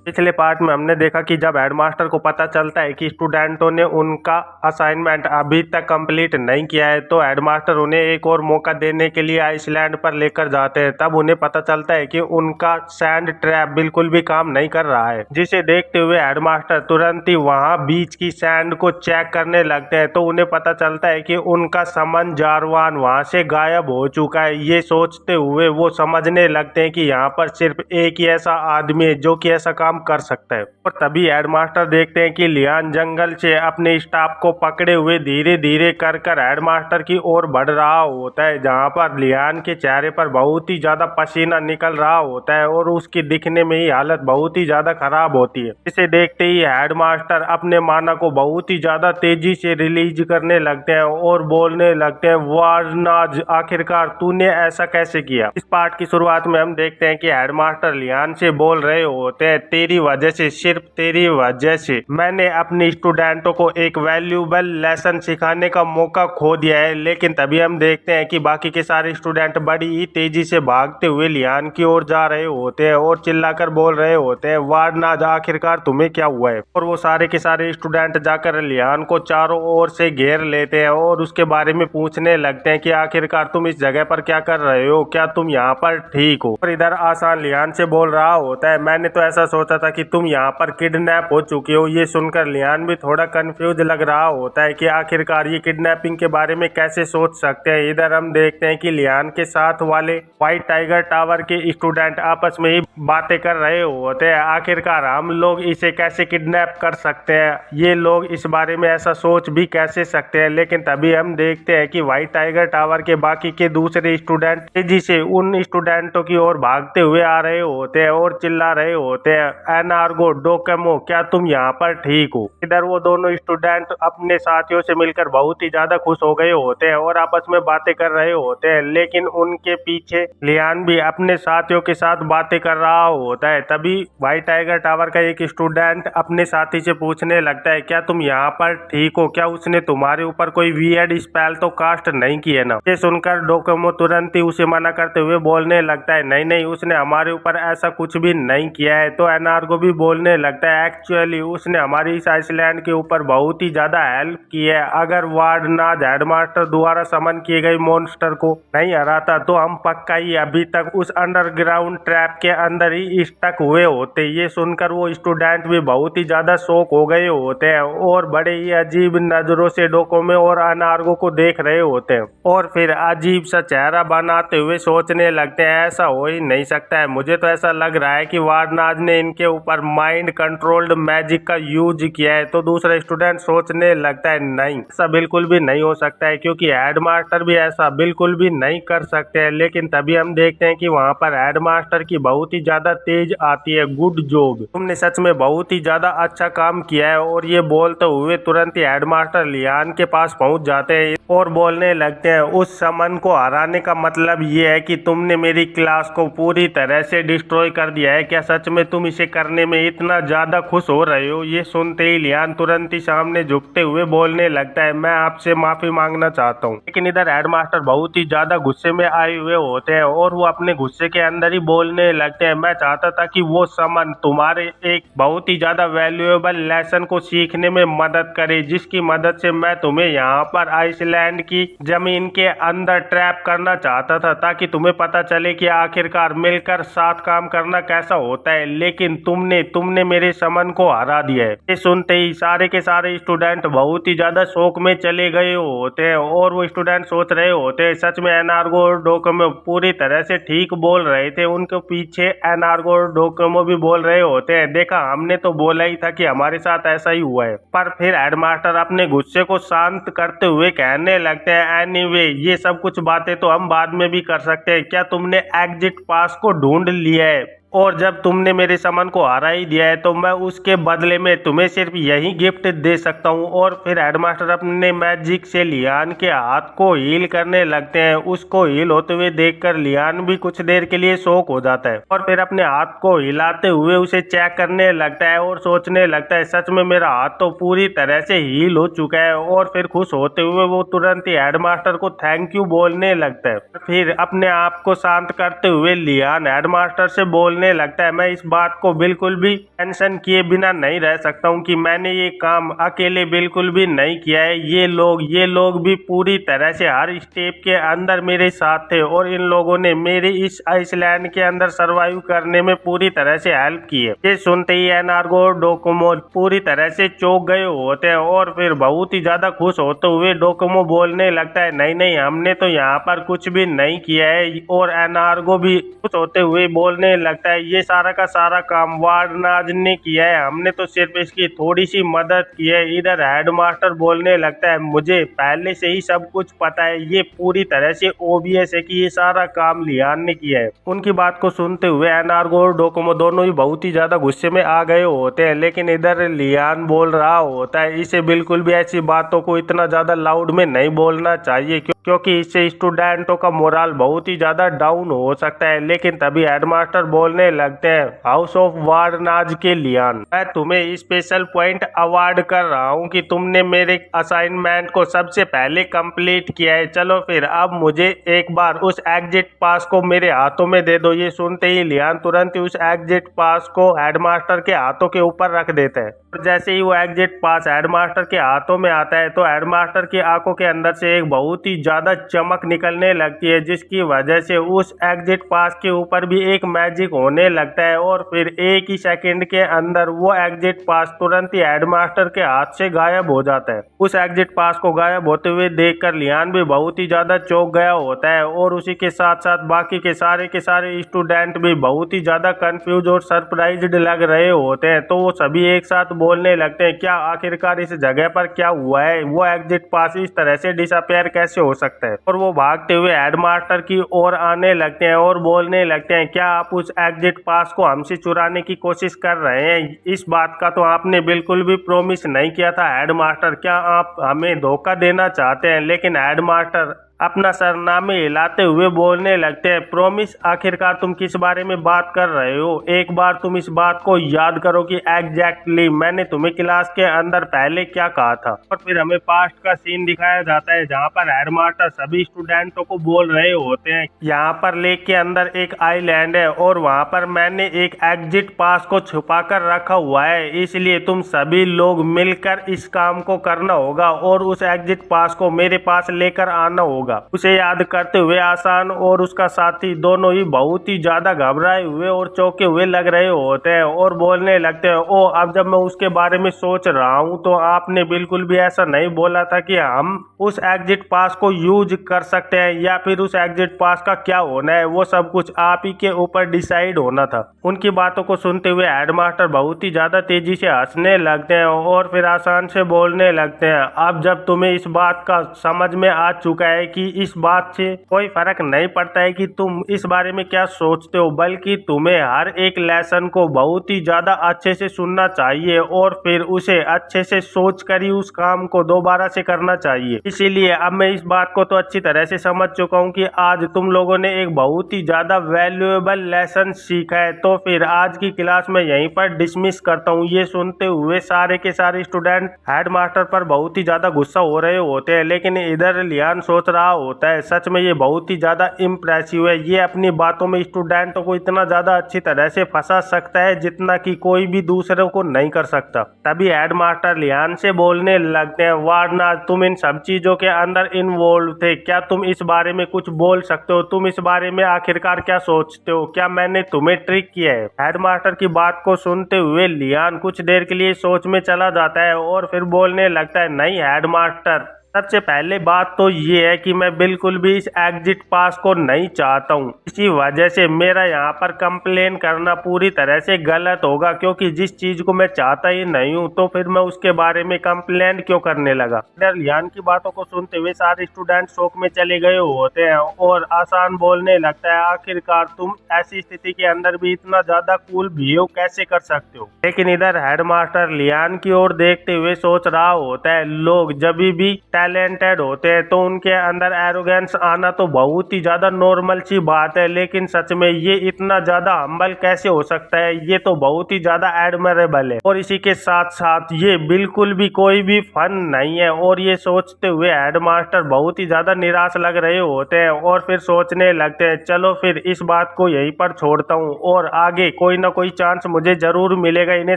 पिछले पार्ट में हमने देखा कि जब हेडमास्टर को पता चलता है कि स्टूडेंटों ने उनका असाइनमेंट अभी तक कंप्लीट नहीं किया है, तो हेडमास्टर उन्हें एक और मौका देने के लिए आइसलैंड पर लेकर जाते हैं। तब उन्हें पता चलता है कि उनका सैंड ट्रैप बिल्कुल भी काम नहीं कर रहा है, जिसे देखते हुए हेडमास्टर तुरंत ही वहां बीच की सैंड को चेक करने लगते हैं। तो उन्हें पता चलता है कि उनका समन जारवान वहां से गायब हो चुका है। ये सोचते हुए वो समझने लगते हैं कि यहाँ पर सिर्फ एक ही ऐसा आदमी है जो कि ऐसा काम कर सकता है। और तभी हेडमास्टर देखते हैं कि लियान जंगल से अपने स्टाफ को पकड़े हुए धीरे धीरे कर हेडमास्टर की ओर बढ़ रहा होता है, जहाँ पर लियान के चेहरे पर बहुत ही ज्यादा पसीना निकल रहा होता है और उसकी दिखने में ही हालत बहुत ही ज्यादा खराब होती है। इसे देखते ही हेडमास्टर अपने माना को बहुत ही ज्यादा तेजी से रिलीज करने लगते हैं और बोलने लगते हैं, वारनाज आखिरकार तूने ऐसा कैसे किया। इस पार्ट की शुरुआत में हम देखते हैं कि हेडमास्टर लियान से बोल रहे होते हैं, तेरी वजह से, सिर्फ तेरी वजह से मैंने अपने स्टूडेंटों को एक वैल्यूएबल लेसन सिखाने का मौका खो दिया है। लेकिन तभी हम देखते हैं कि बाकी के सारे स्टूडेंट बड़ी ही तेजी से भागते हुए लियान की ओर जा रहे होते हैं और चिल्लाकर बोल रहे होते हैं, वारनाज आखिरकार तुम्हें क्या हुआ है। और वो सारे के सारे स्टूडेंट जाकर लियान को चारों ओर से घेर लेते हैं और उसके बारे में पूछने लगते हैं कि आखिरकार तुम इस जगह पर क्या कर रहे हो, क्या तुम यहाँ पर ठीक हो। और इधर आसान लियान से बोल रहा होता है, मैंने तो ऐसा सोचा था कि तुम यहाँ पर किडनैप हो चुके हो। ये सुनकर लियान भी थोड़ा कंफ्यूज लग रहा होता है कि आखिरकार ये किडनैपिंग के बारे में कैसे सोच सकते हैं। इधर हम देखते हैं कि लियान के साथ वाले व्हाइट टाइगर टावर के स्टूडेंट आपस में ही बातें कर रहे होते हैं, आखिरकार हम लोग इसे कैसे किडनैप कर सकते हैं, ये लोग इस बारे में ऐसा सोच भी कैसे सकते हैं। लेकिन तभी हम देखते हैं कि व्हाइट टाइगर टावर के बाकी के दूसरे स्टूडेंट तेजी से उन स्टूडेंटों की ओर भागते हुए आ रहे होते हैं और चिल्ला रहे होते हैं, एनार्गो डोकेमो क्या तुम यहाँ पर ठीक हो। इधर वो दोनों स्टूडेंट अपने साथियों से मिलकर बहुत ही ज्यादा खुश हो गए होते हैं और आपस में बातें कर रहे होते हैं, लेकिन उनके पीछे लियान भी अपने साथियों के साथ बातें कर रहा होता है। तभी व्हाइट टाइगर टावर का एक स्टूडेंट अपने साथी से पूछने लगता है, क्या तुम यहाँ पर ठीक हो, क्या उसने तुम्हारे ऊपर कोई वियर्ड स्पेल तो कास्ट नहीं किए ना। ये सुनकर डोकेमो तुरंत ही उसे मना करते हुए बोलने लगता है, नहीं नहीं, उसने हमारे ऊपर ऐसा कुछ भी नहीं किया है। तो एनार्गो भी बोलने लगता है, एक्चुअली उसने हमारी इस आइसलैंड के ऊपर बहुत ही ज्यादा हेल्प की है। अगर वार्डनाज हेडमास्टर द्वारा समन किए गए मॉन्स्टर को नहीं हराता तो हम पक्का ही अभी तक उस अंडरग्राउंड ट्रैप के अंदर ही स्टक हुए होते। ये सुनकर वो स्टूडेंट भी बहुत ही ज्यादा शॉक हो गए होते हैं और बड़े ही अजीब नजरों से डोकोमो और एनार्गो को देख रहे होते हैं और फिर अजीब सा चेहरा बनाते हुए सोचने लगते हैं, ऐसा हो ही नहीं सकता है। मुझे तो ऐसा लग रहा है कि वारनाज ने इनके ऊपर माइंड कंट्रोल्ड मैजिक का यूज किया है। तो दूसरा स्टूडेंट सोचने लगता है, नहीं, ऐसा बिल्कुल भी नहीं हो सकता है, क्योंकि हेडमास्टर भी ऐसा बिल्कुल भी नहीं कर सकते हैं। लेकिन तभी हम देखते हैं कि वहाँ पर हेडमास्टर की बहुत ही ज्यादा तेज आती है, गुड जॉब, तुमने सच में बहुत ही ज्यादा अच्छा काम किया है। और ये बोलते हुए तुरंत ही हेडमास्टर लियान के पास पहुंच जाते हैं और बोलने लगते हैं, उस समन को हराने का मतलब ये है कि तुमने मेरी क्लास को पूरी तरह से डिस्ट्रॉय कर दिया है। क्या सच में तुम इसे करने में इतना ज्यादा खुश हो रहे हो। ये सुनते ही लियान तुरंत ही सामने झुकते हुए बोलने लगता है, मैं आपसे माफी मांगना चाहता हूँ। लेकिन इधर हेडमास्टर बहुत ही ज्यादा गुस्से में आए हुए होते हैं और वो अपने गुस्से के अंदर ही बोलने लगते हैं, मैं चाहता था कि वो समन तुम्हारे एक बहुत ही ज्यादा वैल्यूएबल लेसन को सीखने में मदद करे, जिसकी मदद से मैं तुम्हें यहाँ पर आइसलैंड की जमीन के अंदर ट्रैप करना चाहता था, ताकि तुम्हें पता चले कि आखिरकार मिलकर साथ काम करना कैसा होता है। लेकिन तुमने मेरे समन को हरा दिया है। ये सुनते ही सारे के सारे स्टूडेंट बहुत ही ज्यादा शौक में चले गए होते हैं और वो स्टूडेंट सोच रहे होते हैं, सच में एनार्गो और डोकोमो पूरी तरह से ठीक बोल रहे थे। उनके पीछे एनार्गो और डोकोमो भी बोल रहे होते हैं, देखा, हमने तो बोला ही था कि हमारे साथ ऐसा ही हुआ है। पर फिर हेडमास्टर अपने गुस्से को शांत करते हुए कहने लगते हैं, एनीवे, ये सब कुछ बातें तो हम बाद में भी कर सकते हैं। क्या तुमने एग्जिट पास को ढूंढ लिया है? और जब तुमने मेरे सामान को हरा ही दिया है तो मैं उसके बदले में तुम्हें सिर्फ यही गिफ्ट दे सकता हूँ। और फिर हेडमास्टर अपने मैजिक से लियान के हाथ को हील करने लगते हैं। उसको हील होते हुए देखकर लियान भी कुछ देर के लिए शॉक हो जाता है और फिर अपने हाथ को हिलाते हुए उसे चेक करने लगता है और सोचने लगता है, सच में मेरा हाथ तो पूरी तरह से हील हो चुका है। और फिर खुश होते हुए वो तुरंत ही हेडमास्टर को थैंक यू बोलने लगता है। फिर अपने आप को शांत करते हुए लियान हेडमास्टर से बोलने बोलने लगता है, मैं इस बात को बिल्कुल भी टेंशन किए बिना नहीं रह सकता हूँ कि मैंने ये काम अकेले बिल्कुल भी नहीं किया है। ये लोग भी पूरी तरह से हर स्टेप के अंदर मेरे साथ थे और इन लोगों ने मेरे इस आइसलैंड के अंदर सरवाइव करने में पूरी तरह से हेल्प की है। ये सुनते ही एनार्गो और डोकोमो पूरी तरह से चौंक गए होते हैं और फिर बहुत ही ज्यादा खुश होते हुए डोकोमो बोलने लगता है, नहीं नहीं, हमने तो यहाँ पर कुछ भी नहीं किया है। और एनार्गो भी खुश होते हुए बोलने लगता है, ये सारा का सारा काम वारनाज ने किया है, हमने तो सिर्फ इसकी थोड़ी सी मदद की है। इधर हेडमास्टर बोलने लगता है, मुझे पहले से ही सब कुछ पता है, ये पूरी तरह से ओबीएस है कि ये सारा काम लियान ने किया है। उनकी बात को सुनते हुए एनार्गो और डोकोमो दोनों ही बहुत ही ज्यादा गुस्से में आ गए होते हैं, लेकिन इधर लियान बोल रहा होता है, इसे बिल्कुल भी ऐसी बातों को इतना ज्यादा लाउड में नहीं बोलना चाहिए क्योंकि इससे स्टूडेंटों का मोरल बहुत ही ज्यादा डाउन हो सकता है। लेकिन तभी हेडमास्टर बोलने लगते हैं, हाउस ऑफ वारनाज के लियान, मैं तुम्हें स्पेशल पॉइंट अवार्ड कर रहा हूँ कि तुमने मेरे असाइनमेंट को सबसे पहले कंप्लीट किया है। चलो फिर अब मुझे एक बार उस एग्जिट पास को मेरे हाथों में दे दो। ये सुनते ही लियान तुरंत ही उस एग्जिट पास को हेडमास्टर के हाथों के ऊपर रख देता है और जैसे ही वो एग्जिट पास हेडमास्टर के हाथों में आता है तो हेडमास्टर की आंखों के अंदर से एक बहुत ही ज्यादा चमक निकलने लगती है, जिसकी वजह से उस एग्जिट पास के ऊपर भी एक मैजिक होने लगता है और फिर एक ही सेकंड के अंदर वो एग्जिट पास तुरंत ही हेडमास्टर के हाथ से गायब हो जाता है। उस एग्जिट पास को गायब होते हुए देखकर लियान भी बहुत ही ज्यादा चौंक गया होता है और उसी के साथ साथ बाकी के सारे स्टूडेंट भी बहुत ही ज्यादा कंफ्यूज और सरप्राइज्ड लग रहे होते हैं। तो वो सभी एक साथ बोलने लगते हैं, क्या आखिरकार इस जगह पर क्या हुआ है, वो एग्जिट पास इस तरह से डिसअपेयर कैसे हो सकता है। और वो भागते हुए हेडमास्टर की ओर आने लगते हैं और बोलने लगते हैं, क्या आप उस एग्जिट पास को हमसे चुराने की कोशिश कर रहे हैं? इस बात का तो आपने बिल्कुल भी प्रॉमिस नहीं किया था हेडमास्टर, क्या आप हमें धोखा देना चाहते हैं? लेकिन हेडमास्टर अपना सरनामे हिलाते हुए बोलने लगते हैं, प्रॉमिस, आखिरकार तुम किस बारे में बात कर रहे हो? एक बार तुम इस बात को याद करो कि एग्जैक्टली मैंने तुम्हें क्लास के अंदर पहले क्या कहा था। और फिर हमें पास्ट का सीन दिखाया जाता है जहाँ पर हेडमास्टर सभी स्टूडेंटों को बोल रहे होते हैं, यहाँ पर लेक के अंदर एक आइलैंड है और वहाँ पर मैंने एक एग्जिट पास को छुपा कर रखा हुआ है, इसलिए तुम सभी लोग मिलकर इस काम को करना होगा और उस एग्जिट पास को मेरे पास लेकर आना होगा। उसे याद करते हुए आसान और उसका साथी दोनों ही बहुत ही ज्यादा घबराए हुए और चौंके हुए लग रहे होते हैं और बोलने लगते हैं, ओ, अब जब मैं उसके बारे में सोच रहा हूँ तो आपने बिल्कुल भी ऐसा नहीं बोला था कि हम उस एग्जिट पास को यूज कर सकते हैं या फिर उस एग्जिट पास का क्या होना है, वो सब कुछ आप ही के ऊपर डिसाइड होना था। उनकी बातों को सुनते हुए हेडमास्टर बहुत ही ज्यादा तेजी से हंसने लगते हैं और फिर आसान से बोलने लगते हैं, अब जब तुम्हें इस बात का समझ में आ चुका है कि इस बात से कोई फर्क नहीं पड़ता है कि तुम इस बारे में क्या सोचते हो, बल्कि तुम्हें हर एक लेसन को बहुत ही ज्यादा अच्छे से सुनना चाहिए और फिर उसे अच्छे से सोच कर ही उस काम को दोबारा से करना चाहिए। इसीलिए अब मैं इस बात को तो अच्छी तरह से समझ चुका हूँ कि आज तुम लोगों ने एक बहुत ही ज्यादा वैल्यूएबल लेसन सीखा है, तो फिर आज की क्लास में यहीं पर डिसमिस करता हूँ। ये सुनते हुए सारे के सारे स्टूडेंट हेडमास्टर पर बहुत ही ज्यादा गुस्सा हो रहे होते हैं, लेकिन इधर लियान सोच रहा होता है, सच में ये बहुत ही ज्यादा इम्प्रेसिव है, ये अपनी बातों में स्टूडेंटों को इतना ज्यादा अच्छी तरह से फंसा सकता है जितना कि कोई भी दूसरों को नहीं कर सकता। तभी हेडमास्टर लियान से बोलने लगते हैं, वारना, तुम इन सब चीजों के अंदर इन्वॉल्व थे, क्या तुम इस बारे में कुछ बोल सकते हो? तुम इस बारे में आखिरकार क्या सोचते हो? क्या मैंने तुम्हें ट्रिक किया है? हेडमास्टर की बात को सुनते हुए लियान कुछ देर के लिए सोच में चला जाता है और फिर बोलने लगता है, नहीं हेडमास्टर, सबसे पहले बात तो ये है कि मैं बिल्कुल भी इस एग्जिट पास को नहीं चाहता हूँ, इसी वजह से मेरा यहाँ पर कंप्लेन करना पूरी तरह से गलत होगा, क्योंकि जिस चीज को मैं चाहता ही नहीं हूँ तो फिर मैं उसके बारे में कंप्लेन क्यों करने लगा। लियान की बातों को सुनते हुए सारे स्टूडेंट शौक में चले गए होते हैं और आसान बोलने लगता है, आखिरकार तुम ऐसी स्थिति के अंदर भी इतना ज्यादा कूल बिहेव कैसे कर सकते हो? लेकिन इधर हेडमास्टर लियान की ओर देखते हुए सोच रहा होता है, लोग जब भी टैलेंटेड होते हैं तो उनके अंदर एरोगेंस आना तो बहुत ही ज़्यादा नॉर्मल सी बात है, लेकिन सच में ये इतना ज़्यादा हम्बल कैसे हो सकता है, ये तो बहुत ही ज़्यादा एडमरेबल है। और इसी के साथ साथ ये बिल्कुल भी कोई भी फन नहीं है। और ये सोचते हुए हेडमास्टर बहुत ही ज़्यादा निराश लग रहे होते हैं और फिर सोचने लगते हैं चलो फिर इस बात को यहीं पर छोड़ता हूँ और आगे कोई ना कोई चांस मुझे जरूर मिलेगा इन्हें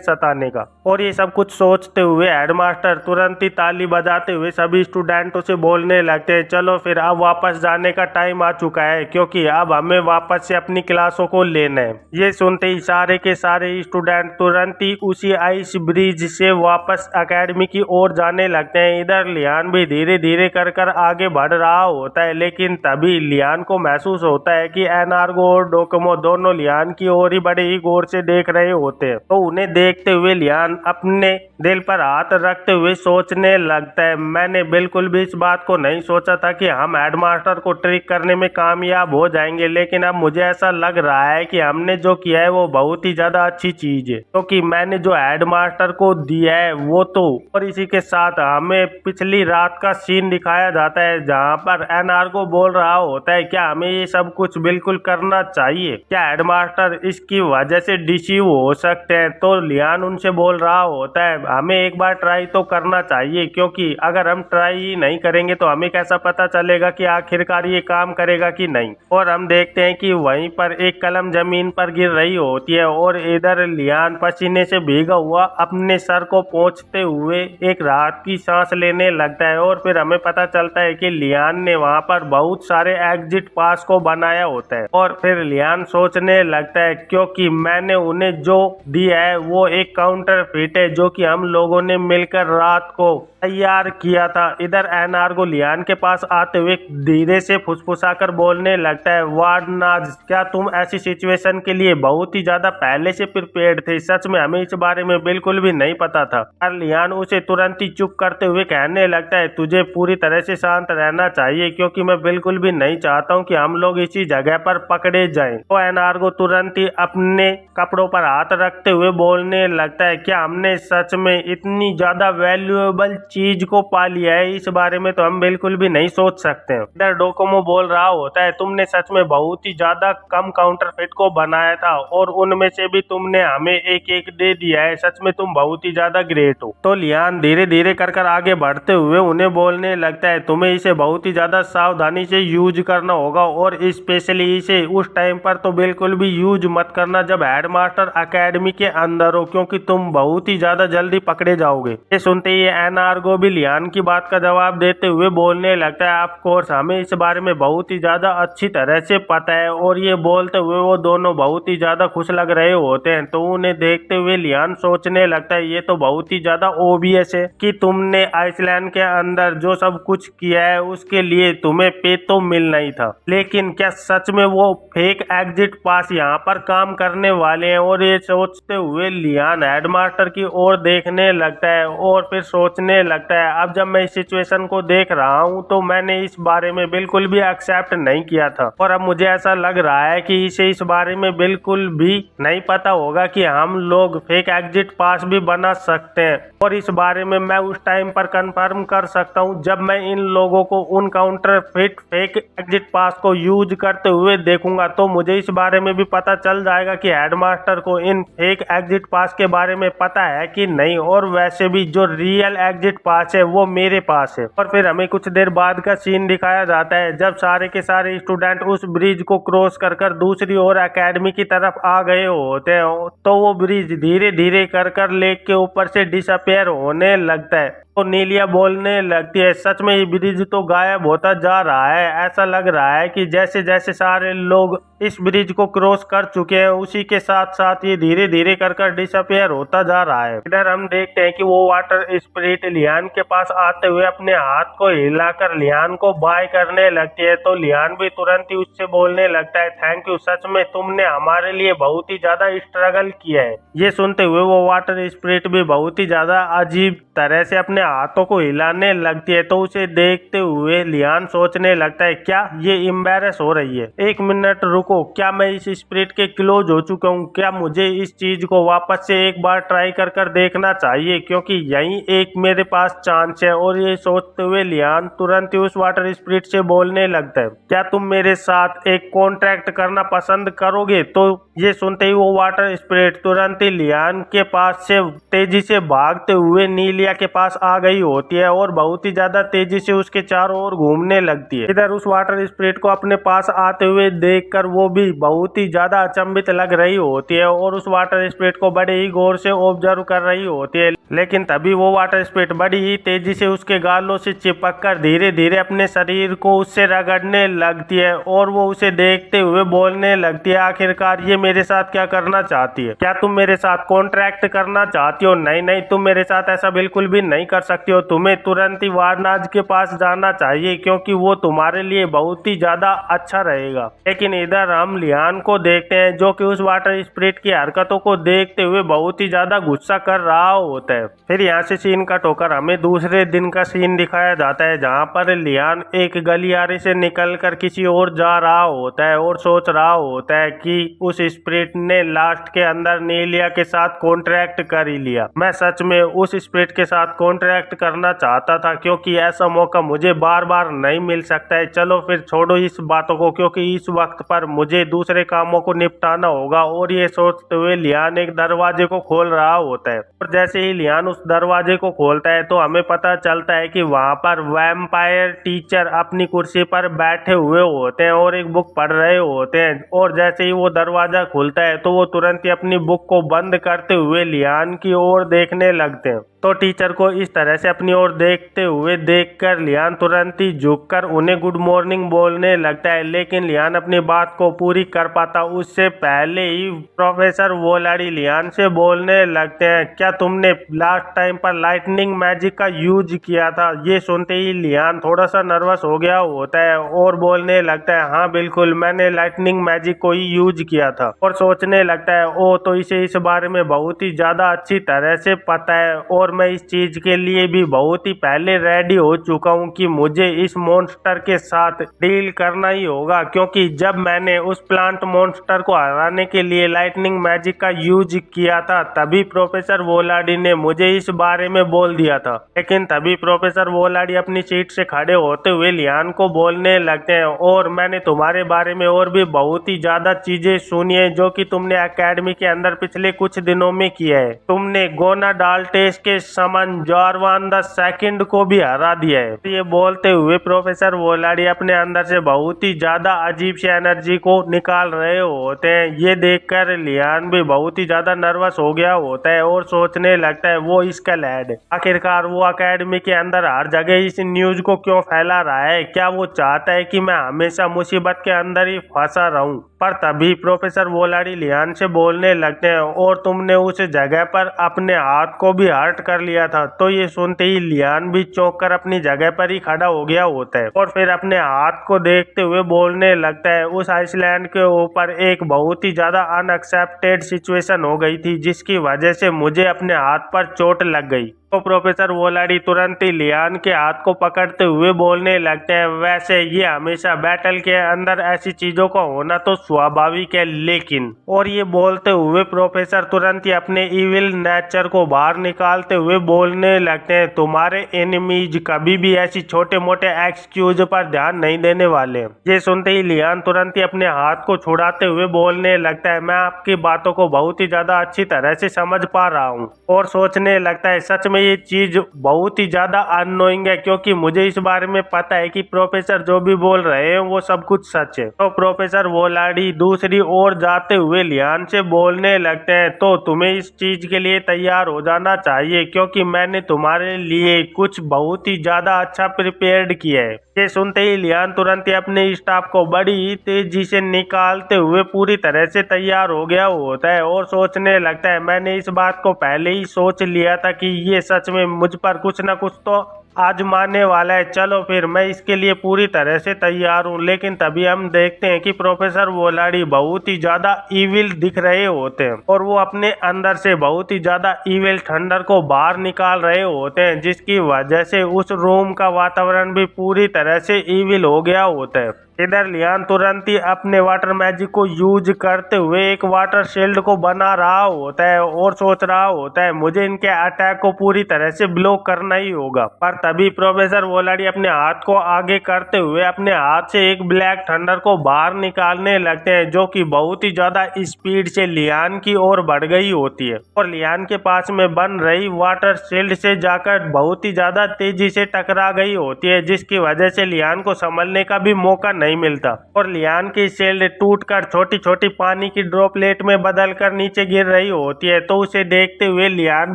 सताने का। और ये सब कुछ सोचते हुए हेडमास्टर तुरंत ही ताली बजाते हुए सभी स्टूडेंटों से बोलने लगते हैं चलो फिर अब वापस जाने का टाइम आ चुका है, क्योंकि अब हमें वापस से अपनी क्लासों को लेना है। ये सुनते ही सारे के सारे स्टूडेंट तुरंत ही उसी आइस ब्रिज से वापस एकेडमी की ओर जाने लगते हैं। इधर लियान भी धीरे धीरे कर आगे बढ़ रहा होता है, लेकिन तभी लियान को महसूस होता है कि एनार्गो और डोकोमो दोनों लियान की ओर ही बड़े ही गौर से देख रहे होते हैं। तो उन्हें देखते हुए लियान अपने दिल पर हाथ रखते हुए सोचने लगता है मैंने बिल्कुल भी इस बात को नहीं सोचा था कि हम हेडमास्टर को ट्रिक करने में कामयाब हो जाएंगे, लेकिन अब मुझे ऐसा लग रहा है कि हमने जो किया है वो बहुत ही ज्यादा अच्छी चीज है, क्योंकि मैंने जो हेडमास्टर को दिया है वो तो। और इसी के साथ हमें पिछली रात का सीन दिखाया जाता है जहाँ पर एनार्गो बोल रहा होता है क्या हमें ये सब कुछ बिल्कुल करना चाहिए, क्या हेडमास्टर इसकी वजह से डिसीव हो सकते हैं। तो लियान उनसे बोल रहा होता है हमें एक बार ट्राई तो करना चाहिए, क्योंकि अगर हम ट्राई ही नहीं करेंगे तो हमें कैसा पता चलेगा कि आखिरकार ये काम करेगा कि नहीं। और हम देखते हैं कि वहीं पर एक कलम जमीन पर गिर रही होती है और इधर लियान पसीने से भीगा हुआ अपने सर को पोंछते हुए एक राहत की सांस लेने लगता है। और फिर हमें पता चलता है कि लियान ने वहां पर बहुत सारे एग्जिट पास को बनाया होता है। और फिर लियान सोचने लगता है क्योंकि मैंने उन्हें जो दिया है वो एक काउंटर फिट है जो कि हम लोगों ने मिलकर रात को तैयार किया था। इधर एनार्गो लियान के पास आते हुए धीरे से फुसफुसाकर बोलने लगता है वार्डनाज क्या तुम ऐसी सिचुएशन के लिए बहुत ही ज्यादा पहले से प्रिपेयर्ड थे, सच में हमें इस बारे में बिल्कुल भी नहीं पता था। और लियान उसे तुरंत ही चुप करते हुए कहने लगता है तुझे पूरी तरह से शांत रहना चाहिए, क्योंकि मैं बिल्कुल भी नहीं चाहता हूँ कि हम लोग इसी जगह पर पकड़े जाएं। तो एनार्गो तुरंत ही अपने कपड़ों पर हाथ रखते हुए बोलने लगता है क्या हमने सच में इतनी ज्यादा वैल्यूएबल चीज को पा लिया है, इस बारे में तो हम बिल्कुल भी नहीं सोच सकते हैं। इधर डोकोमो बोल रहा होता है तुमने सच में बहुत ही ज्यादा कम काउंटरफिट को बनाया था और उनमें से भी तुमने हमें एक एक दे दिया है, सच में तुम बहुत ही ज्यादा ग्रेट हो। तो लियान धीरे धीरे कर आगे बढ़ते हुए उन्हें बोलने लगता है तुम्हें इसे बहुत ही ज्यादा सावधानी से यूज करना होगा और स्पेशली इसे उस टाइम पर तो बिल्कुल भी यूज मत करना जब हेडमास्टर एकेडमी के अंदर हो, क्योंकि तुम बहुत ही ज्यादा जल्दी पकड़े जाओगे। ये सुनते ही एनार्गो भी लियान की बात का जवाब देते हुए बोलने लगता है ऑफ कोर्स हमें इस बारे में बहुत ही ज्यादा अच्छी तरह से पता है। और ये बोलते हुए वो दोनों बहुत ही ज्यादा खुश लग रहे होते हैं। तो उन्हें देखते हुए लियान सोचने लगता है ये तो बहुत ही ज्यादा ओबियस है कि तुमने आइसलैंड के अंदर जो सब कुछ किया है उसके लिए तुम्हें पे तो मिलना ही था, लेकिन क्या सच में वो फेक एग्जिट पास यहाँ पर काम करने वाले हैं। और ये सोचते हुए लियान हेडमास्टर की ओर देखने लगता है और फिर सोचने लगता है अब जब मैं इस सिचुएशन को देख रहा हूँ तो मैंने इस बारे में बिल्कुल भी एक्सेप्ट नहीं किया था और अब मुझे ऐसा लग रहा है कि इसे इस बारे में बिल्कुल भी नहीं पता होगा कि हम लोग फेक एग्जिट पास भी बना सकते हैं। और इस बारे में मैं उस टाइम पर कंफर्म कर सकता हूँ जब मैं इन लोगों को उन काउंटरफिट फेक एग्जिट पास को यूज करते हुए देखूंगा, तो मुझे इस बारे में भी पता चल जाएगा कि हेडमास्टर को इन फेक एग्जिट पास के बारे में पता है कि नहीं, और वैसे भी जो रियल एग्जिट पास है वो मेरे पास है। और फिर हमें कुछ देर बाद का सीन दिखाया जाता है जब सारे के सारे स्टूडेंट उस ब्रिज को क्रॉस कर दूसरी ओर एकेडमी की तरफ आ गए होते हैं। तो वो ब्रिज धीरे धीरे कर लेक के ऊपर से डिसअपेयर होने लगता है। तो नीलिया बोलने लगती है सच में ये ब्रिज तो गायब होता जा रहा है, ऐसा लग रहा है कि जैसे जैसे सारे लोग इस ब्रिज को क्रॉस कर चुके हैं उसी के साथ साथ ये धीरे धीरे कर डिसअपेयर होता जा रहा है। इधर हम देखते हैं कि वो वाटर स्पिरिट लियान के पास आते हुए अपने हाथ को हिलाकर लियान को बाय करने लगती है। तो लियान भी तुरंत ही उससे बोलने लगता है थैंक यू, सच में तुमने हमारे लिए बहुत ही ज्यादा स्ट्रगल किया है। ये सुनते हुए वो वाटर स्पिरिट भी बहुत ही ज्यादा अजीब तरह से अपने हाथों को हिलाने लगती है। तो उसे देखते हुए लियान सोचने लगता है, क्या ये एम्बैरेस हो रही है? एक मिनट रुको, क्या मैं इस स्पिरिट के क्लोज हो चुका हूँ? क्या मुझे इस चीज को वापस से एक बार ट्राई कर देखना चाहिए, क्योंकि यही एक मेरे पास चांस है। और ये सोचते हुए लियान तुरंत ही उस वाटर स्पिरिट से बोलने लगता है, क्या तुम मेरे साथ एक कॉन्ट्रैक्ट करना पसंद करोगे? तो ये सुनते ही वो वाटर स्पिरिट तुरंत ही लियान के पास से तेजी से भागते हुए नीलिया के पास आ गई होती है और बहुत ही ज्यादा तेजी से उसके चारों ओर घूमने लगती है। इधर उस वाटर स्पिरिट को अपने पास आते हुए देखकर वो भी बहुत ही ज्यादा अचंभित लग रही होती है और उस वाटर स्पिरिट को बड़े ही गौर से ऑब्जर्व कर रही होती है। लेकिन तभी वो वाटर स्पिरिट बड़ी ही तेजी से उसके गालों से चिपक कर धीरे धीरे अपने शरीर को उससे रगड़ने लगती है और वो उसे देखते हुए बोलने लगती है, आखिरकार ये मेरे साथ क्या करना चाहती है? क्या तुम मेरे साथ कॉन्ट्रैक्ट करना चाहती हो? नहीं नहीं, तुम मेरे साथ ऐसा बिल्कुल भी नहीं कर सकती हो। तुम्हें तुरंत ही वारनाज के पास जाना चाहिए, क्योंकि वो तुम्हारे लिए बहुत ही ज्यादा अच्छा रहेगा। लेकिन इधर हम लियान को देखते हैं, जो कि उस वाटर स्पिरिट की हरकतों को देखते हुए बहुत ही ज्यादा गुस्सा कर रहा होता है। फिर यहाँ से सीन कट होकर हमें दूसरे दिन का सीन दिखाया जाता है, जहाँ पर लियान एक गलियारे से निकलकर किसी और जा रहा होता है और सोच रहा होता है कि उस स्पिरिट ने लास्ट के अंदर नीलिया के साथ कॉन्ट्रैक्ट कर ही लिया। मैं सच में उस स्पिरिट के साथ कॉन्ट्रैक्ट करना चाहता था, क्योंकि ऐसा मौका मुझे बार बार नहीं मिल सकता है। चलो फिर छोड़ो इस बातों को, क्योंकि इस वक्त पर मुझे दूसरे कामों को निपटाना होगा। और ये सोचते हुए लियान एक दरवाजे को खोल रहा होता है और जैसे ही लियान उस दरवाजे को खोलता है तो हमें पता चलता है कि वहां पर वैम्पायर टीचर अपनी कुर्सी पर बैठे हुए होते हैं और एक बुक पढ़ रहे होते हैं। और जैसे ही वो दरवाजा खुलता है तो वो तुरंत ही अपनी बुक को बंद करते हुए लियान की ओर देखने लगते हैं। तो टीचर को इस तरह से अपनी ओर देखते हुए देखकर लियान तुरंत ही झुककर उन्हें गुड मॉर्निंग बोलने लगता है। लेकिन लियान अपनी बात को पूरी कर पाता उससे पहले ही प्रोफेसर वोलाडी लियान से बोलने लगते हैं, क्या तुमने लास्ट टाइम पर लाइटनिंग मैजिक का यूज किया था? ये सुनते ही लियान थोड़ा सा नर्वस हो गया होता है और बोलने लगता है, हाँ बिल्कुल, मैंने लाइटनिंग मैजिक को ही यूज किया था। और सोचने लगता है, ओ तो इसे इस बारे में बहुत ही ज्यादा अच्छी तरह से पता है और मैं इस चीज के लिए भी बहुत ही पहले रेडी हो चुका हूँ कि मुझे इस मॉन्स्टर के साथ डील करना ही होगा, क्योंकि जब मैंने उस प्लांट मॉन्स्टर को हराने के लिए लाइटनिंग मैजिक का यूज किया था तभी प्रोफेसर वोलाडी ने मुझे इस बारे में बोल दिया था। लेकिन तभी प्रोफेसर वोलाडी अपनी सीट से खड़े होते हुए लियान को बोलने लगते हैं, और मैंने तुम्हारे बारे में और भी बहुत ही ज्यादा चीजें सुनी है जो कि तुमने एकेडमी के अंदर पिछले कुछ दिनों में किया है। तुमने गोना डाल्टेस के समन जॉरवान द सेकंड को भी हरा दिया है। ये बोलते हुए प्रोफेसर वोलाडी अपने अंदर से बहुत ही ज्यादा अजीब सी एनर्जी को निकाल रहे होते हैं। ये देखकर लियान भी बहुत ही ज्यादा नर्वस हो गया होता है और सोचने लगता है, वो इसका लैड आखिरकार वो एकेडमी के अंदर हर जगह इस न्यूज को क्यों फैला रहा है? क्या वो चाहता है कि मैं हमेशा मुसीबत के अंदर ही फंसा रहूं? पर तभी प्रोफेसर वोलाडी लियान से बोलने लगते हैं, और तुमने उस जगह पर अपने हाथ को भी हर्ट कर लिया था। तो ये सुनते ही लियान भी चौंक कर अपनी जगह पर ही खड़ा हो गया होता है और फिर अपने हाथ को देखते हुए बोलने लगता है, उस आइसलैंड के ऊपर एक बहुत ही ज्यादा अनएक्सेप्टेड सिचुएशन हो गई थी, जिसकी वजह से मुझे अपने हाथ पर चोट लग गई। तो प्रोफेसर वोलाडी तुरंत ही लियान के हाथ को पकड़ते हुए बोलने लगते हैं, वैसे ये हमेशा बैटल के अंदर ऐसी चीजों का होना तो स्वाभाविक है, लेकिन और ये बोलते हुए प्रोफेसर तुरंत ही अपने इविल नेचर को बाहर निकालते हुए बोलने लगते हैं, तुम्हारे एनिमीज कभी भी ऐसी छोटे मोटे एक्सक्यूज पर ध्यान नहीं देने वाले। ये सुनते ही लियान तुरंत ही अपने हाथ को छुड़ाते हुए बोलने लगता है, मैं आपकी बातों को बहुत ही ज्यादा अच्छी तरह से समझ पा रहा हूँ। और सोचने लगता है, सच में ये चीज बहुत ही ज्यादा अननोइंग है, क्योंकि मुझे इस बारे में पता है कि प्रोफेसर जो भी बोल रहे हैं वो सब कुछ सच है। तो प्रोफेसर वोलाडी दूसरी ओर जाते हुए लियान से बोलने लगते हैं, तो तुम्हें इस चीज के लिए तैयार हो जाना चाहिए, क्योंकि मैंने तुम्हारे लिए कुछ बहुत ही ज्यादा अच्छा प्रिपेयर्ड किया है। ये सुनते ही लियान तुरंत ही अपने स्टाफ को बड़ी तेजी से निकालते हुए पूरी तरह से तैयार हो गया होता है और सोचने लगता है, मैंने इस बात को पहले ही सोच लिया था कि ये सच में मुझ पर कुछ न कुछ तो आजमाने वाला है। चलो फिर, मैं इसके लिए पूरी तरह से तैयार हूँ। लेकिन तभी हम देखते हैं कि प्रोफेसर वोलाडी बहुत ही ज्यादा ईविल दिख रहे होते हैं और वो अपने अंदर से बहुत ही ज्यादा ईविल थंडर को बाहर निकाल रहे होते हैं, जिसकी वजह से उस रूम का वातावरण भी पूरी तरह से ईविल हो गया होता है। इधर लियान तुरंत ही अपने वाटर मैजिक को यूज करते हुए एक वाटर शील्ड को बना रहा होता है और सोच रहा होता है मुझे इनके अटैक को पूरी तरह से ब्लॉक करना ही होगा। पर तभी प्रोफेसर वोलाडी अपने हाथ को आगे करते हुए अपने हाथ से एक ब्लैक थंडर को बाहर निकालने लगते हैं, जो कि बहुत ही ज्यादा स्पीड से लियान की ओर बढ़ गई होती है और लियान के पास में बन रही वाटर शील्ड से जाकर बहुत ही ज्यादा तेजी से टकरा गई होती है, जिसकी वजह से लियान को संभलने का भी मौका नहीं मिलता और लियान की शील्ड टूटकर छोटी छोटी पानी की ड्रॉपलेट में बदलकर नीचे गिर रही होती है। तो उसे देखते हुए लियान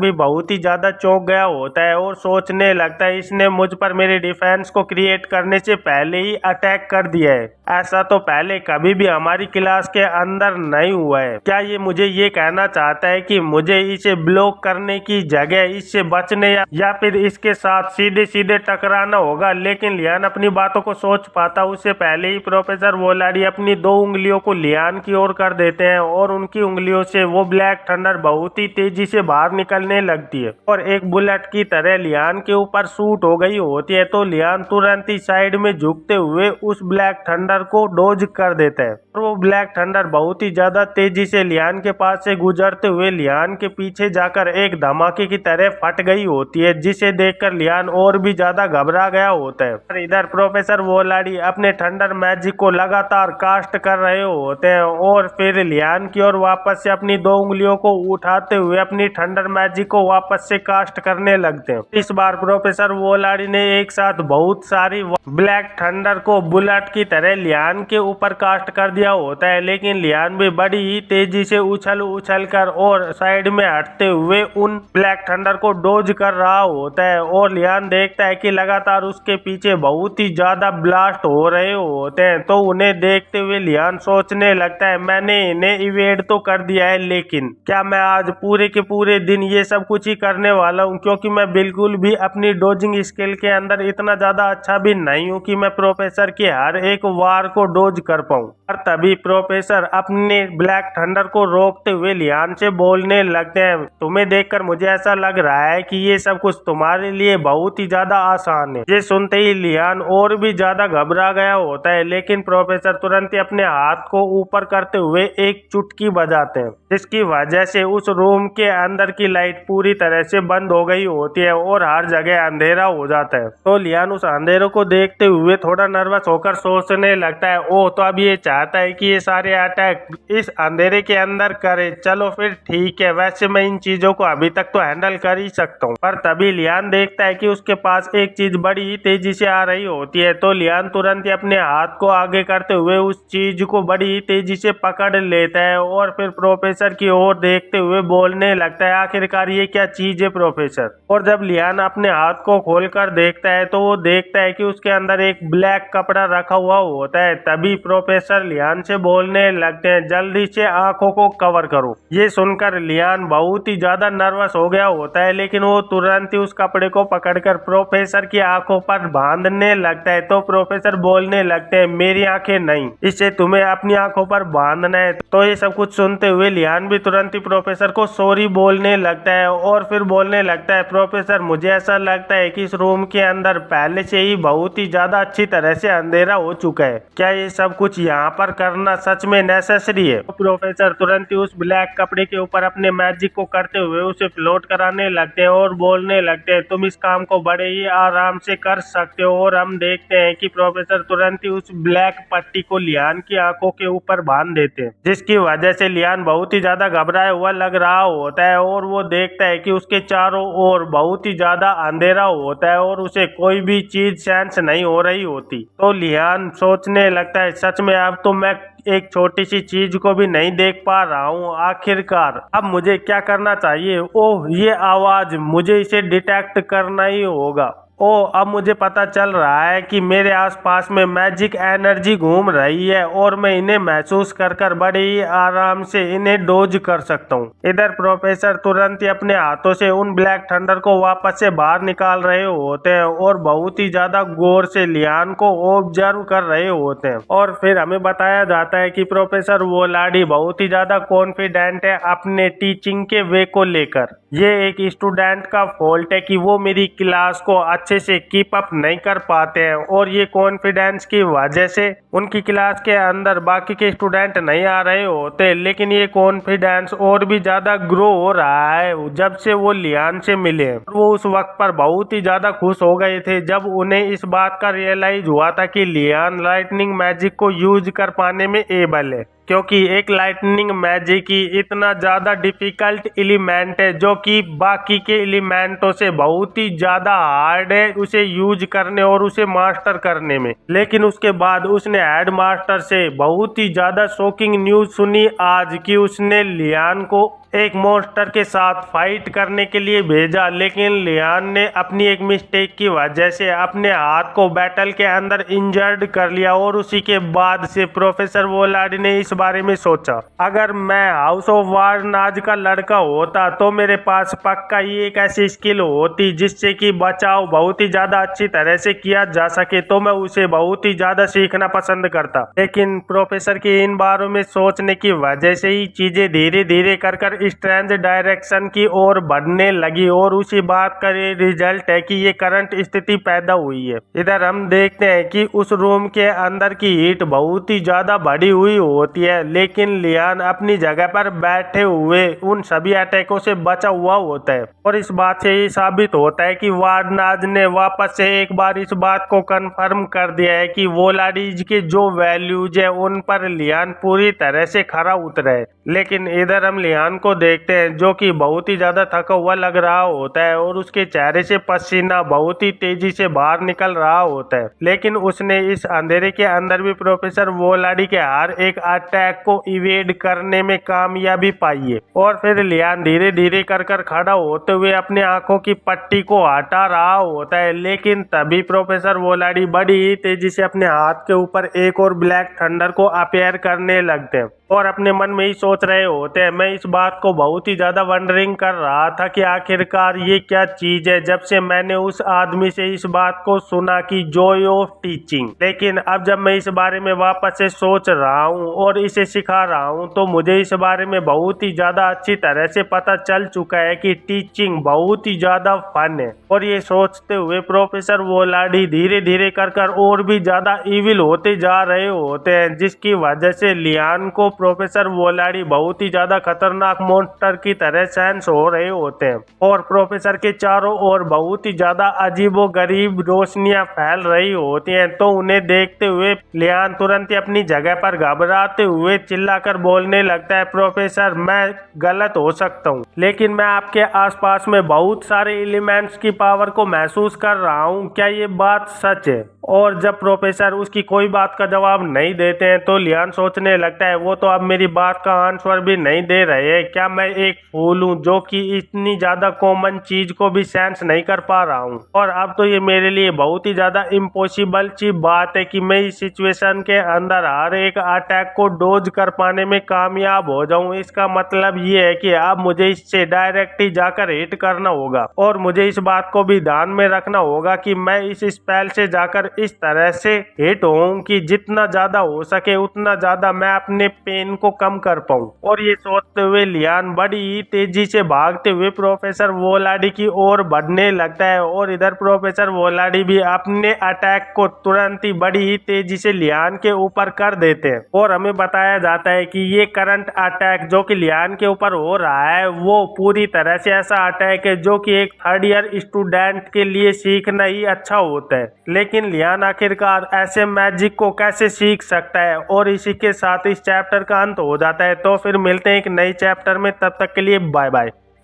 भी बहुत ही ज्यादा चौंक गया होता है और सोचने लगता है इसने मुझ पर मेरे डिफेंस को क्रिएट करने से पहले ही अटैक कर दिया है। ऐसा तो पहले कभी भी हमारी क्लास के अंदर नहीं हुआ है। क्या ये मुझे ये कहना चाहता है कि मुझे इसे ब्लॉक करने की जगह इससे बचने या फिर इसके साथ सीधे सीधे टकराना होगा? लेकिन लियान अपनी बातों को सोच पाता उससे पहले ही प्रोफेसर वोलाडी अपनी 2 उंगलियों को लियान की ओर कर देते हैं और उनकी उंगलियों से वो ब्लैक थंडर बहुत ही तेजी से बाहर निकलने लगती है और एक बुलेट की तरह लियान के ऊपर शूट हो गई होती है। तो लियान तुरंत ही साइड में झुकते हुए उस ब्लैक थंडर को डोज कर देता है और वो ब्लैक थंडर बहुत ही ज्यादा तेजी से लियान के पास से गुजरते हुए लियान के पीछे जाकर एक धमाके की तरह फट गई होती है, जिसे देखकर लियान और भी ज्यादा घबरा गया होता है। और इधर प्रोफेसर वोलाडी अपने थंडर मैजिक को लगातार कास्ट कर रहे होते हैं और फिर लियान की ओर वापस से अपनी 2 उंगलियों को उठाते हुए अपनी थंडर मैजिक को वापस से कास्ट करने लगते हैं। इस बार प्रोफेसर वोलाडी ने एक साथ बहुत सारी ब्लैक थंडर को बुलेट की तरह लियान के ऊपर कास्ट कर दिया होता है, लेकिन लियान भी बड़ी ही तेजी से उछल उछल कर और साइड में हटते हुए उन ब्लैक थंडर को डोज कर रहा होता है और लियान देखता है कि लगातार उसके पीछे बहुत ही ज्यादा ब्लास्ट हो रहे होते हैं। तो उन्हें देखते हुए लियान सोचने लगता है मैंने इन्हें इवेड तो कर दिया है, लेकिन क्या मैं आज पूरे के पूरे दिन ये सब कुछ ही करने वाला हूँ? क्योंकि मैं बिल्कुल भी अपनी डोजिंग स्किल के अंदर इतना ज्यादा अच्छा भी नहीं हूँ कि मैं प्रोफेसर के हर एक वार को डोज कर पाऊँ। और तभी प्रोफेसर अपने ब्लैक थंडर को रोकते हुए लियान से बोलने लगते हैं तुम्हें देखकर मुझे ऐसा लग रहा है कि ये सब कुछ तुम्हारे लिए बहुत ही ज्यादा आसान है। ये सुनते ही लियान और भी ज्यादा घबरा गया होता है, लेकिन प्रोफेसर तुरंत ही अपने हाथ को ऊपर करते हुए एक चुटकी बजाते हैं, जिसकी वजह से उस रूम के अंदर की लाइट पूरी तरह से बंद हो गई होती है और हर जगह अंधेरा हो जाता है। तो लियान उस अंधेरे को देखते हुए थोड़ा नर्वस होकर सोचने लगता है ओह, तो अब ये चाहता है कि ये सारे अटैक इस अंधेरे के अंदर करे। चलो फिर ठीक है, वैसे मैं इन चीजों को अभी तक तो हैंडल कर ही सकता हूँ। पर तभी लियान देखता है कि उसके पास एक चीज बड़ी ही तेजी से आ रही होती है। तो लियान तुरंत ही अपने हाथ को आगे करते हुए उस चीज को बड़ी ही तेजी से पकड़ लेता है और फिर प्रोफेसर की ओर देखते हुए बोलने लगता है आखिरकार ये क्या चीज है प्रोफेसर? और जब लियान अपने हाथ को खोलकर देखता है तो वो देखता है कि उसके अंदर एक ब्लैक कपड़ा रखा हुआ होता है। तभी प्रोफेसर लियान से बोलने लगते हैं जल्दी से आंखों को कवर करो। ये सुनकर लियान बहुत ही ज्यादा नर्वस हो गया होता है, लेकिन वो तुरंत ही उस कपड़े को पकड़कर प्रोफेसर की आंखों पर बांधने लगता है। तो प्रोफेसर बोलने लगते हैं मेरी आंखें नहीं, इसे तुम्हें अपनी आंखों पर बांधना है। तो ये सब कुछ सुनते हुए लियान भी तुरंत ही प्रोफेसर को सॉरी बोलने लगता है और फिर बोलने लगता है प्रोफेसर मुझे ऐसा लगता है कि इस रूम के अंदर पहले से ही बहुत ही ज्यादा अच्छी तरह से अंधेरा हो चुका है। क्या ये सब कुछ यहाँ पर करना सच में नेसेसरी है? तो प्रोफेसर तुरंत ही उस ब्लैक कपड़े के ऊपर अपने मैजिक को करते हुए उसे फ्लोट कराने लगते हैं और बोलने लगते हैं तुम इस काम को बड़े ही आराम से कर सकते हो। और हम देखते हैं कि प्रोफेसर तुरंत ही उस ब्लैक पट्टी को लियान की आंखों के ऊपर बांध देते हैं, जिसकी वजह से लियान बहुत ही ज्यादा घबराया हुआ लग रहा होता है और वो देखता है कि उसके चारों ओर बहुत ही ज्यादा अंधेरा होता है और उसे कोई भी चीज सेंस नहीं हो रही होती। तो लियान सोचने लगता है सच में अब तो मैं एक छोटी सी चीज को भी नहीं देख पा रहा हूँ, आखिरकार अब मुझे क्या करना चाहिए? ओह, ये आवाज, मुझे इसे डिटेक्ट करना ही होगा। ओ अब मुझे पता चल रहा है कि मेरे आसपास में मैजिक एनर्जी घूम रही है और मैं इन्हें महसूस कर कर बड़े ही आराम से इन्हें डोज कर सकता हूँ। इधर प्रोफेसर तुरंत ही अपने हाथों से उन ब्लैक थंडर को वापस से बाहर निकाल रहे होते हैं और बहुत ही ज्यादा गौर से लियान को ऑब्जर्व कर रहे होते हैं। और फिर हमें बताया जाता है कि प्रोफेसर वोलाडी बहुत ही ज्यादा कॉन्फिडेंट है अपने टीचिंग के वे को लेकर। ये एक स्टूडेंट का फॉल्ट है कि वो मेरी क्लास को अच्छे से कीप अप नहीं कर पाते हैं और ये कॉन्फिडेंस की वजह से उनकी क्लास के अंदर बाकी के स्टूडेंट नहीं आ रहे होते, लेकिन ये कॉन्फिडेंस और भी ज्यादा ग्रो हो रहा है जब से वो लियान से मिले। वो उस वक्त पर बहुत ही ज्यादा खुश हो गए थे जब उन्हें इस बात का रियलाइज हुआ था कि लियान लाइटनिंग मैजिक को यूज कर पाने में एबल है, क्योंकि एक लाइटनिंग मैजिक ही इतना ज्यादा डिफिकल्ट एलिमेंट है जो कि बाकी के एलिमेंटों से बहुत ही ज्यादा हार्ड है उसे यूज करने और उसे मास्टर करने में। लेकिन उसके बाद उसने हेड मास्टर से बहुत ही ज्यादा शॉकिंग न्यूज सुनी आज कि उसने लियान को एक मॉन्स्टर के साथ फाइट करने के लिए भेजा, लेकिन लियान ने अपनी एक मिस्टेक की वजह से अपने हाथ को बैटल के अंदर इंजर्ड कर लिया और उसी के बाद से प्रोफेसर वोलाडी ने इस बारे में सोचा, अगर मैं हाउस ऑफ वारनाज का लड़का होता तो मेरे पास पक्का ही एक ऐसी स्किल होती जिससे कि बचाव बहुत ही ज्यादा अच्छी तरह से किया जा सके, तो मैं उसे बहुत ही ज्यादा सीखना पसंद करता। लेकिन प्रोफेसर के इन बारों में सोचने की वजह से ही चीजें धीरे धीरे कर स्ट्रेंज डायरेक्शन की ओर बढ़ने लगी और उसी बात का रिजल्ट है कि ये करंट स्थिति पैदा हुई है। इधर हम देखते हैं कि उस रूम के अंदर की हीट बहुत ही ज्यादा बढ़ी हुई होती है, लेकिन लियान अपनी जगह पर बैठे हुए उन सभी अटैकों से बचा हुआ होता है। और इस बात से ये साबित होता है कि वारनाज ने वापस से एक बार इस बात को कंफर्म कर दिया है कि वोलाडीज के जो वैल्यूज है उन पर लियान पूरी तरह से खरा उतरा है। लेकिन इधर हम लियान को देखते हैं जो कि बहुत ही ज्यादा थका हुआ लग रहा होता है और उसके चेहरे से पसीना बहुत ही तेजी से बाहर निकल रहा होता है। लेकिन उसने इस अंधेरे के अंदर भी प्रोफेसर वोलाडी के हर एक अटैक को इवेड करने में कामयाबी पाई है। और फिर लियान धीरे धीरे कर खड़ा होते हुए अपनी आंखों की पट्टी को हटा रहा होता है, लेकिन तभी प्रोफेसर वोलाडी बड़ी ही तेजी से अपने हाथ के ऊपर एक और ब्लैक थंडर को अपेयर करने लगते हैं और अपने मन में ही सोच रहे होते हैं। मैं इस बात को बहुत ही ज्यादा वंडरिंग कर रहा था कि आखिरकार ये क्या चीज है जब से मैंने उस आदमी से इस बात को सुना कि जॉय ऑफ टीचिंग। लेकिन अब जब मैं इस बारे में वापस से सोच रहा हूँ और इसे सिखा रहा हूँ तो मुझे इस बारे में बहुत ही ज्यादा अच्छी तरह से पता चल चुका है कि टीचिंग बहुत ही ज्यादा फन है। और ये सोचते हुए प्रोफेसर वोलाडी धीरे धीरे कर और भी ज्यादा इविल होते जा रहे होते हैं, जिसकी वजह से लियान को प्रोफेसर वोलाडी बहुत ही ज्यादा खतरनाक मॉन्स्टर की तरह सेंस हो रहे होते हैं। और प्रोफेसर के चारों ओर बहुत ही ज्यादा अजीबो गरीब रोशनियां फैल रही होती हैं, तो उन्हें देखते हुए लियान तुरंत ही अपनी जगह पर घबराते हुए चिल्लाकर बोलने लगता है, प्रोफेसर मैं गलत हो सकता हूँ लेकिन मैं आपके आसपास में बहुत सारे एलिमेंट्स की पावर को महसूस कर रहा हूँ, क्या ये बात सच है? और जब प्रोफेसर उसकी कोई बात का जवाब नहीं देते हैं तो लियान सोचने लगता है, वो तो अब मेरी बात का आंसर भी नहीं दे रहे हैं, क्या मैं एक फूल हूँ जो कि इतनी ज्यादा कॉमन चीज को भी सेंस नहीं कर पा रहा हूँ? और अब तो ये मेरे लिए बहुत ही ज्यादा इम्पॉसिबल ची बात है कि मैं इस सिचुएशन के अंदर हर एक अटैक को डोज कर पाने में कामयाब हो जाऊं। इसका मतलब ये है कि अब मुझे इससे डायरेक्ट ही जाकर हिट करना होगा और मुझे इस बात को भी ध्यान में रखना होगा कि मैं इस स्पेल से जाकर इस तरह से हिट हूँ कि जितना ज्यादा हो सके उतना ज्यादा मैं अपने पेन को कम कर पाऊँ। और ये सोचते हुए लियान बड़ी तेजी से भागते हुए प्रोफेसर वोलाडी की ओर बढ़ने लगता है और इधर प्रोफेसर वोलाडी भी अपने अटैक को तुरंत ही बड़ी ही तेजी से लियान के ऊपर कर देते हैं। और हमें बताया जाता है कि ये करंट अटैक जो कि लियान के ऊपर हो रहा है वो पूरी तरह से ऐसा अटैक है जो कि एक थर्ड ईयर स्टूडेंट के लिए सीखना ही अच्छा होता है। लेकिन लियान आखिरकार ऐसे मैजिक को कैसे सीख सकता है? और इसी के साथ इस चैप्टर का अंत हो जाता है। तो फिर मिलते हैं एक नई चैप्टर में, तब तक के लिए बाय बाय।